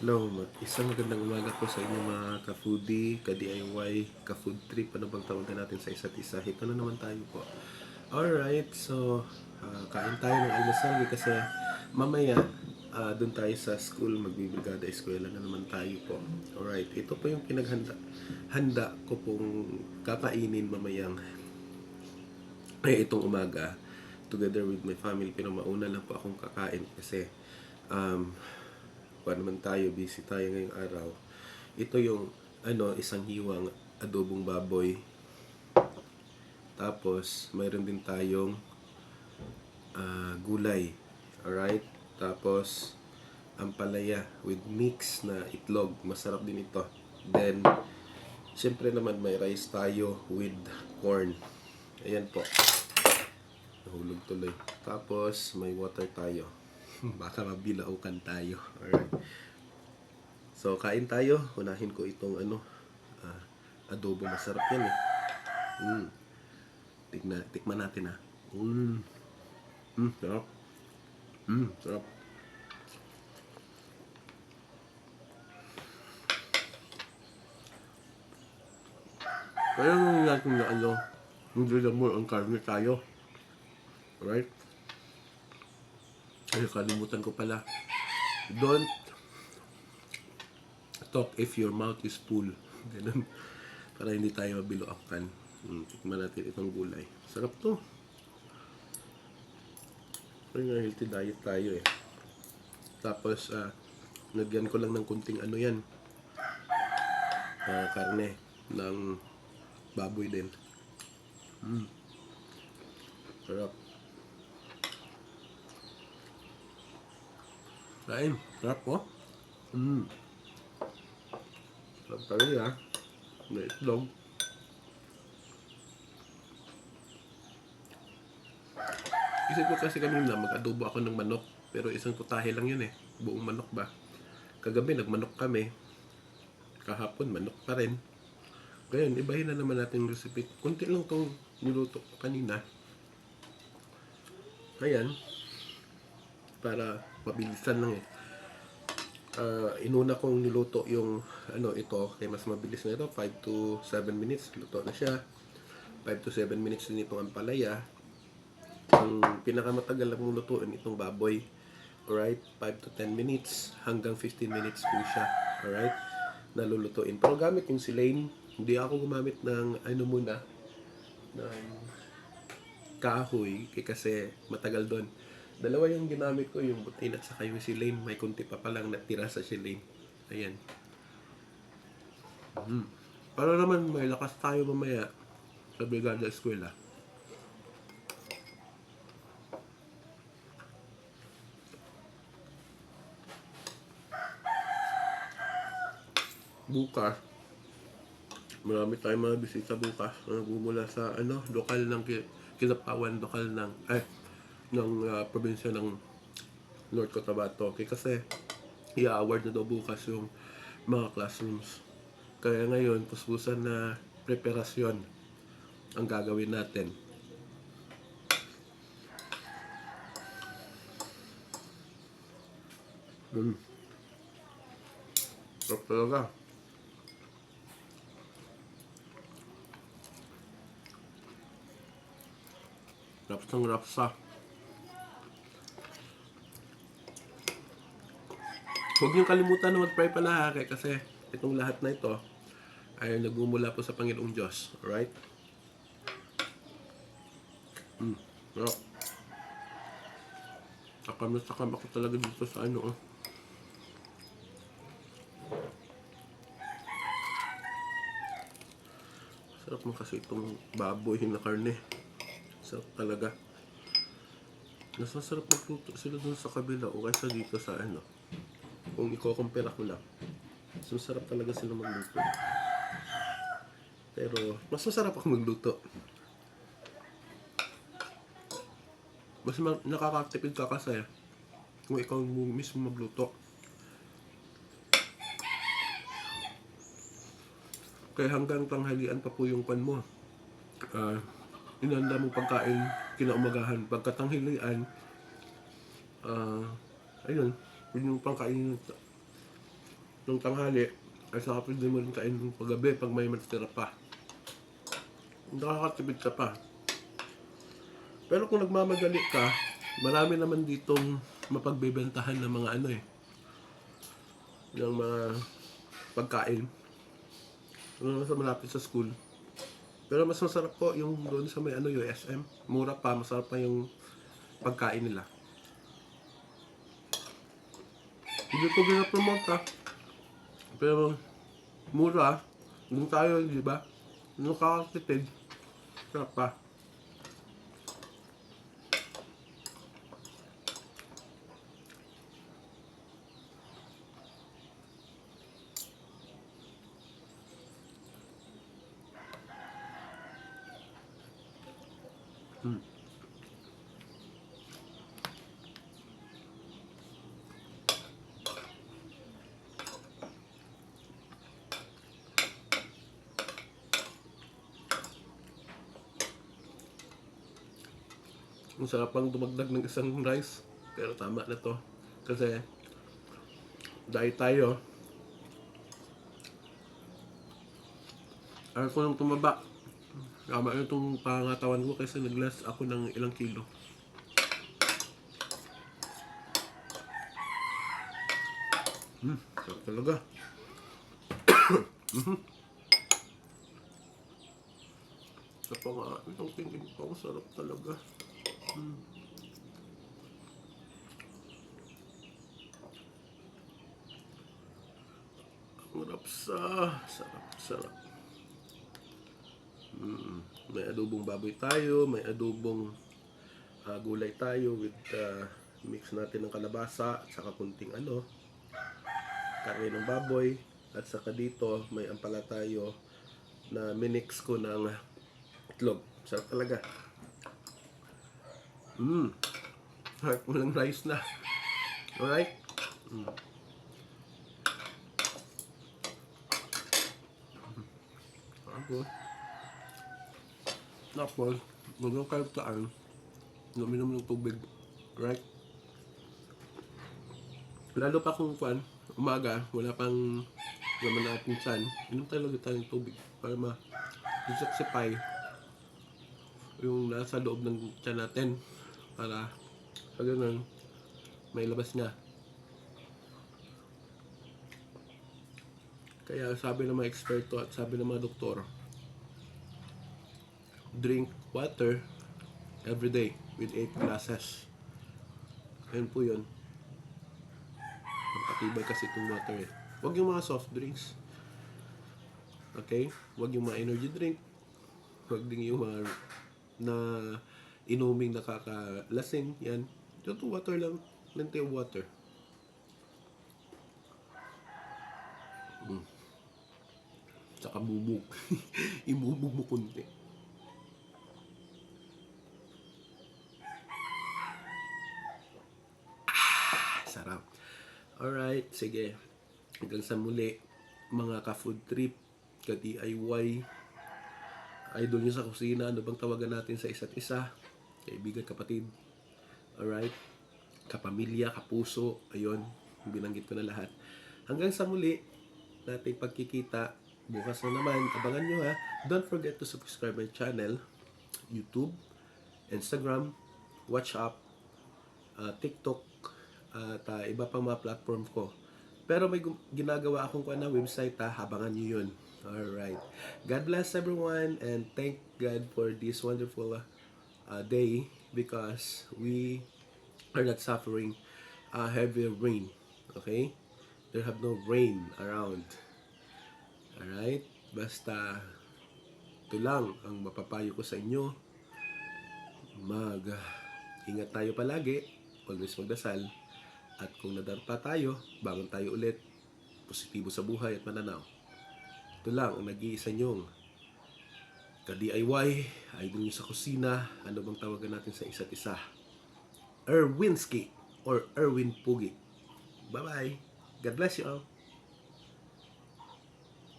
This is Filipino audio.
Hello, isang magandang umaga po sa inyo mga ka-foodie, ka-DIY, ka-food trip, ano bang tawag na natin sa isa't isa. Ito na naman tayo po. Alright, so kain tayo ng almusal kasi mamaya doon tayo sa school, magbibrigada eskwela na naman tayo po. Alright, ito po yung handa ko pong kakainin mamayang itong umaga together with my family, pero mauna lang po akong kakain kasi um, pa naman tayo, busy tayo ngayong araw. Ito yung isang hiwang adobong baboy. Tapos mayroon din tayong gulay. Alright? Tapos ampalaya with mix na itlog. Masarap din ito. Then, syempre naman may rice tayo with corn. Ayan po. Nahulog tuloy. Tapos may water tayo. Baka mabilaukan tayo. Alright. So, kain tayo. Unahin ko itong adobo. Masarap yan eh. Tikman natin ah. Sarap. Sarap. Kaya nung natin na hindi lang mo ang karne tayo. Alright? Ay, kalimutan ko pala. Don't talk if your mouth is full. Ganun. Para hindi tayo mabiloakan. Tikman natin itong gulay. Sarap to. Ay, nga healthy diet tayo eh. Tapos, lagyan ko lang ng kunting karne ng baboy din. Sarap. Kain. Sarap po. Sarap talaga. May itlog. Isip ko kasi kanina mag-adobo ako ng manok. Pero isang putahe lang yun eh. Buong manok ba? Kagabi nagmanok kami. Kahapon manok pa rin. Ngayon, ibahin na naman natin yung recipe. Kunti lang tong niluto ko kanina. Ayan. Para mabilisan lang eh. Inuna kong niluto yung ito. Kaya mas mabilis na ito. 5 to 7 minutes. Luto na siya. 5 to 7 minutes din itong ampalaya. Ang pinakamatagal lang lutuin itong baboy. Alright? 5 to 10 minutes hanggang 15 minutes po siya. Alright? Nalulutuin. Pero gamit yung silane. Hindi ako gumamit ng ng kahoy kasi matagal doon. Dalawa yung ginamit ko, yung butin at saka yung silane. May kunti pa palang natira sa silane. Ayan. Para naman may lakas tayo mamaya sa Brigada Eskwela. Bukas, marami tayong mga bisita bukas na nagmumula sa lokal ng Kilapawan, lokal ng probinsya ng North Cotabato. Kasi i-award na daw bukas yung mga classrooms. Kaya ngayon, puspusan na preparasyon ang gagawin natin. Sarap talaga. Rapsang rapsa. Huwag niyong kalimutan na mag-pray pala kasi itong lahat na ito ay nagmumula po sa Panginoong Diyos. Alright? Sarap. Sakam ako talaga dito sa Sarap mo kasi itong baboy na karne. Sarap talaga. Mas masarap magluto sila dun sa kabila o kaysa dito sa Kung i-compare ko lang. Mas masarap talaga sila magluto. Pero mas masarap ako magluto. Mas nakakatipid ka kasi kung ikaw mismo magluto. Kaya hanggang tanghalian pa po yung pan mo. Inanda mo pagkain kinaumagahan. Pagkatanghalian, ayun, yun yung pangkain nung tanghali, ay saka pwede mo rin kainin paggabi pag may matitira pa. Nakakatipid ka pa. Pero kung nagmamadali ka, marami naman ditong mapagbebentahan ng mga ano ng mga pagkain. Ano sa malapit sa school. Pero mas masarap po yung doon sa may yung SM. Mura pa, masarap pa yung pagkain nila. Hindi ko gina-promote pero mura. Doon tayo, di ba? Nakakatipid. Sarap pa. Ang sarap pang dumagdag ng isang rice. Pero tama na to. Kasi dahil tayo, ayaw ko nang tumaba. Tama na itong pangatawan ko kasi nag-less ako ng ilang kilo. Sarap talaga. Sa pang itong tingin ko, sarap talaga. Sarap. May adobong baboy tayo, may adobong gulay tayo with mix natin ng kalabasa at saka kunting karne ng baboy, at saka dito may ampala tayo na minix ko ng itlog. Sarap talaga. Sarap mo ng rice na. Alright? Tapos, huwag yung kalagtaan, uminom ng tubig. Right? Lalo pa kung umaga, wala pang laman natin tiyan, inom talaga tayo ng tubig para ma-detoxify yung nasa loob ng tiyan natin, para sa ganun may labas nga. Kaya sabi ng mga eksperto at sabi ng mga doktor, drink water every day with 8 glasses. Ayun po yun. Magpatibay kasi itong water Huwag yung mga soft drinks. Okay? Huwag yung mga energy drink. Huwag din yung mga na inuming nakakalasing. Yan. Ito water lang. Plenty of water. Tsaka bubog. Ibubog mo kunti. Sarap. Alright, sige. Hanggang sa muli, mga ka-food trip, ka-DIY, idol nyo sa kusina, ano bang tawagan natin sa isa't isa? Kaibigan, kapatid. Alright? Kapamilya, kapuso, ayun, binanggit ko na lahat. Hanggang sa muli, nating pagkikita, bukas na naman, abangan nyo Don't forget to subscribe my channel, YouTube, Instagram, WhatsApp, TikTok, at iba pang mga platform ko. Pero may ginagawa akong website abangan nyo yun. Alright. God bless everyone and thank God for this wonderful day, because we are not suffering heavy rain. Okay? There have no rain around. Alright? Basta ito lang ang mapapayo ko sa inyo. Ingat tayo palagi. Always magdasal. At kung nadarpa tayo, bangon tayo ulit. Positibo sa buhay at mananaw. Ito lang ang nag-iisa nyong ka-DIY, idol nyo sa kusina, ano bang tawagan natin sa isa't isa? Erwinski or Erwin Pugi. Bye-bye. God bless you all.